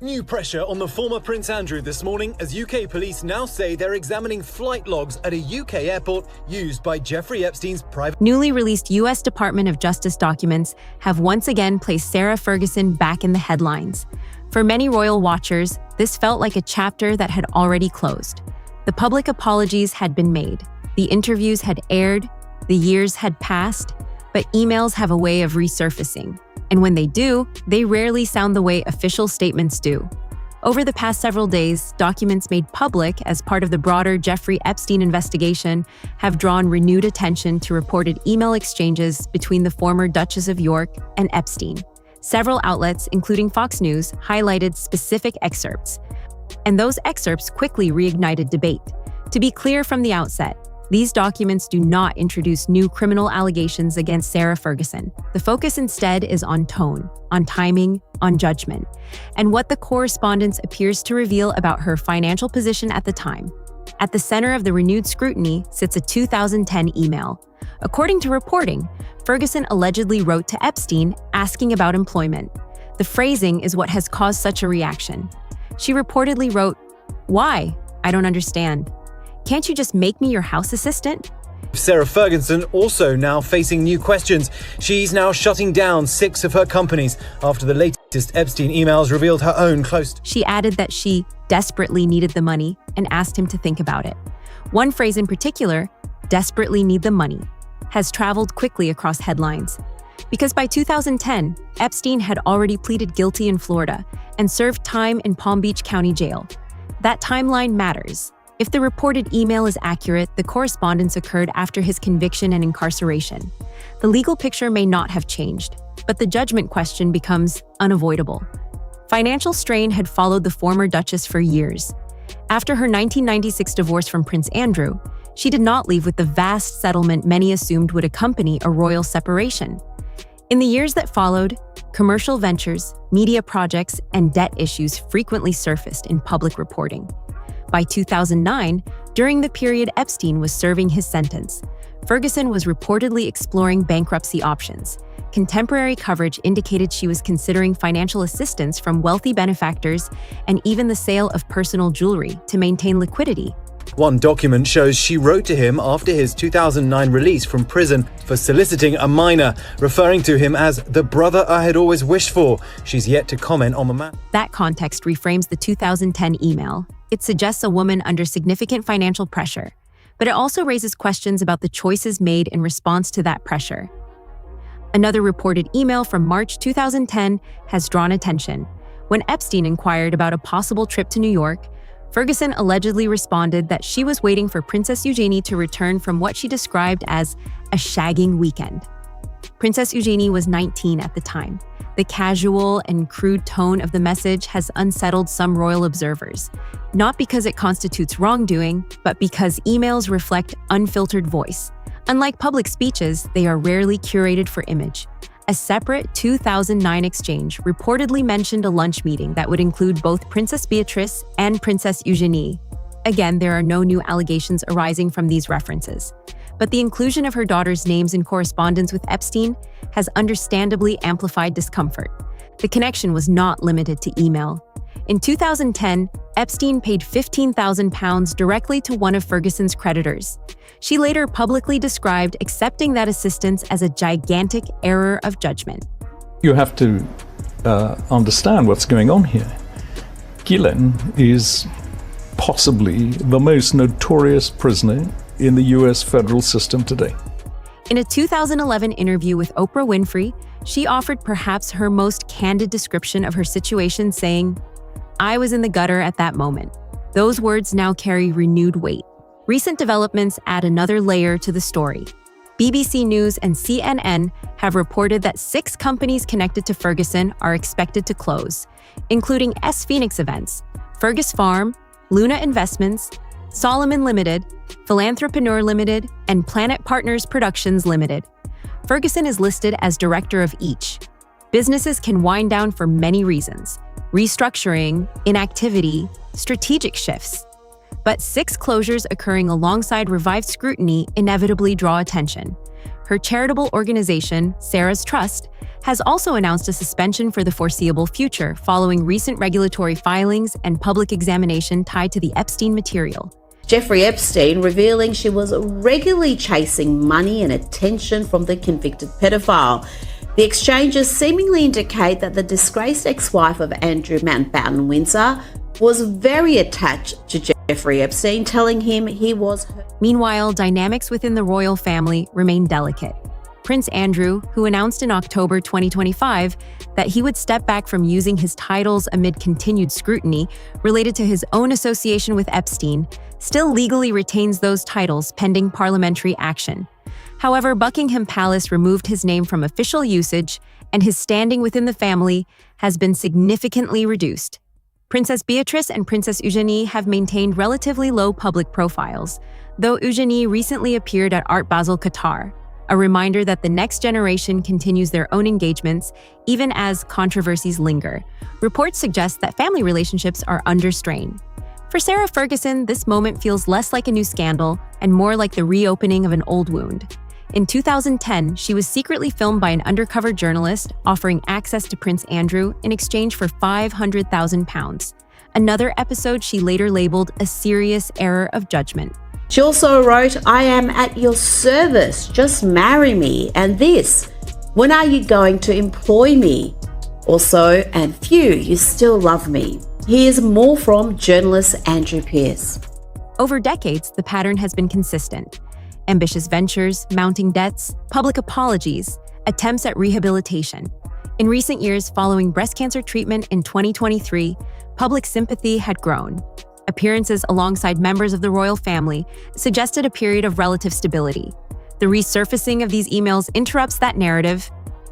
New pressure on the former Prince Andrew this morning as UK police now say they're examining flight logs at a UK airport used by Jeffrey Epstein's private... Newly released U.S. Department of Justice documents have once again placed Sarah Ferguson back in the headlines. For many royal watchers, this felt like a chapter that had already closed. The public apologies had been made, the interviews had aired, the years had passed, but emails have a way of resurfacing. And when they do, they rarely sound the way official statements do. Over the past several days, documents made public as part of the broader Jeffrey Epstein investigation have drawn renewed attention to reported email exchanges between the former Duchess of York and Epstein. Several outlets, including Fox News, highlighted specific excerpts, and those excerpts quickly reignited debate. To be clear from the outset, these documents do not introduce new criminal allegations against Sarah Ferguson. The focus instead is on tone, on timing, on judgment, and what the correspondence appears to reveal about her financial position at the time. At the center of the renewed scrutiny sits a 2010 email. According to reporting, Ferguson allegedly wrote to Epstein asking about employment. The phrasing is what has caused such a reaction. She reportedly wrote, "Why? I don't understand. Can't you just make me your house assistant?" Sarah Ferguson also now facing new questions. She's now shutting down 6 of her companies after the latest Epstein emails revealed her own close. She added that she desperately needed the money and asked him to think about it. One phrase in particular, "desperately need the money," has traveled quickly across headlines. Because by 2010, Epstein had already pleaded guilty in Florida and served time in Palm Beach County Jail. That timeline matters. If the reported email is accurate, the correspondence occurred after his conviction and incarceration. The legal picture may not have changed, but the judgment question becomes unavoidable. Financial strain had followed the former Duchess for years. After her 1996 divorce from Prince Andrew, she did not leave with the vast settlement many assumed would accompany a royal separation. In the years that followed, commercial ventures, media projects, and debt issues frequently surfaced in public reporting. By 2009, during the period Epstein was serving his sentence, Ferguson was reportedly exploring bankruptcy options. Contemporary coverage indicated she was considering financial assistance from wealthy benefactors and even the sale of personal jewelry to maintain liquidity. One document shows she wrote to him after his 2009 release from prison for soliciting a minor, referring to him as the brother I had always wished for. She's yet to comment on the matter. That context reframes the 2010 email. It suggests a woman under significant financial pressure, but it also raises questions about the choices made in response to that pressure. Another reported email from March 2010 has drawn attention. When Epstein inquired about a possible trip to New York, Ferguson allegedly responded that she was waiting for Princess Eugenie to return from what she described as a shagging weekend. Princess Eugenie was 19 at the time. The casual and crude tone of the message has unsettled some royal observers, not because it constitutes wrongdoing, but because emails reflect unfiltered voice. Unlike public speeches, they are rarely curated for image. A separate 2009 exchange reportedly mentioned a lunch meeting that would include both Princess Beatrice and Princess Eugenie. Again, there are no new allegations arising from these references. But the inclusion of her daughter's names in correspondence with Epstein has understandably amplified discomfort. The connection was not limited to email. In 2010, Epstein paid £15,000 directly to one of Ferguson's creditors. She later publicly described accepting that assistance as a gigantic error of judgment. You have to understand what's going on here. Ghislaine is possibly the most notorious prisoner in the US federal system today. In a 2011 interview with Oprah Winfrey, she offered perhaps her most candid description of her situation, saying, "I was in the gutter at that moment." Those words now carry renewed weight. Recent developments add another layer to the story. BBC News and CNN have reported that 6 companies connected to Ferguson are expected to close, including S Phoenix Events, Fergus Farm, Luna Investments, Solomon Limited, Philanthropreneur Limited, and Planet Partners Productions Limited. Ferguson is listed as director of each. Businesses can wind down for many reasons: restructuring, inactivity, strategic shifts. But 6 closures occurring alongside revived scrutiny inevitably draw attention. her charitable organization, Sarah's Trust, has also announced a suspension for the foreseeable future following recent regulatory filings and public examination tied to the Epstein material. Jeffrey Epstein revealing she was regularly chasing money and attention from the convicted pedophile. The exchanges seemingly indicate that the disgraced ex-wife of Andrew Mountbatten Windsor was very attached to Jeffrey Epstein, telling him he was her. Meanwhile, dynamics within the royal family remain delicate. Prince Andrew, who announced in October 2025 that he would step back from using his titles amid continued scrutiny related to his own association with Epstein, still legally retains those titles pending parliamentary action. However, Buckingham Palace removed his name from official usage, and his standing within the family has been significantly reduced. Princess Beatrice and Princess Eugenie have maintained relatively low public profiles, though Eugenie recently appeared at Art Basel, Qatar, a reminder that the next generation continues their own engagements even as controversies linger. Reports suggest that family relationships are under strain. For Sarah Ferguson, this moment feels less like a new scandal and more like the reopening of an old wound. In 2010, she was secretly filmed by an undercover journalist offering access to Prince Andrew in exchange for £500,000. Another episode she later labeled a serious error of judgment. She also wrote, "I am at your service, just marry me, and this, when are you going to employ me? Also, and phew, you still love me." Here's more from journalist Andrew Pearce. Over decades, the pattern has been consistent. Ambitious ventures, mounting debts, public apologies, attempts at rehabilitation. In recent years, following breast cancer treatment in 2023, public sympathy had grown. Appearances alongside members of the royal family suggested a period of relative stability. The resurfacing of these emails interrupts that narrative.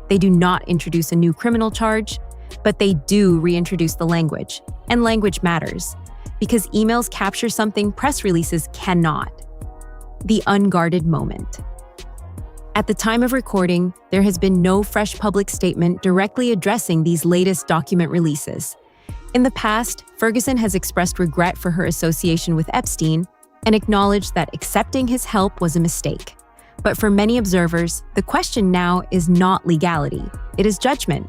They do not introduce a new criminal charge, but they do reintroduce the language. And language matters, because emails capture something press releases cannot: the unguarded moment. At the time of recording, there has been no fresh public statement directly addressing these latest document releases. In the past, Ferguson has expressed regret for her association with Epstein and acknowledged that accepting his help was a mistake. But for many observers, the question now is not legality, it is judgment.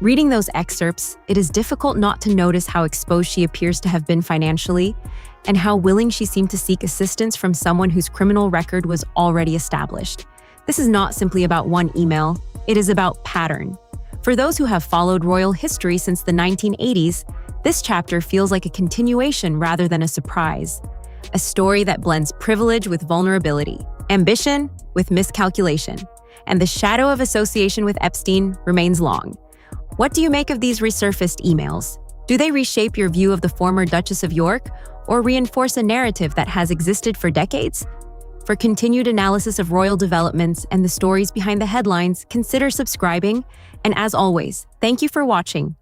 Reading those excerpts, it is difficult not to notice how exposed she appears to have been financially and how willing she seemed to seek assistance from someone whose criminal record was already established. This is not simply about one email, it is about pattern. For those who have followed royal history since the 1980s, this chapter feels like a continuation rather than a surprise. A story that blends privilege with vulnerability, ambition with miscalculation, and the shadow of association with Epstein remains long. What do you make of these resurfaced emails? Do they reshape your view of the former Duchess of York, or reinforce a narrative that has existed for decades? For continued analysis of royal developments and the stories behind the headlines, consider subscribing. And as always, thank you for watching.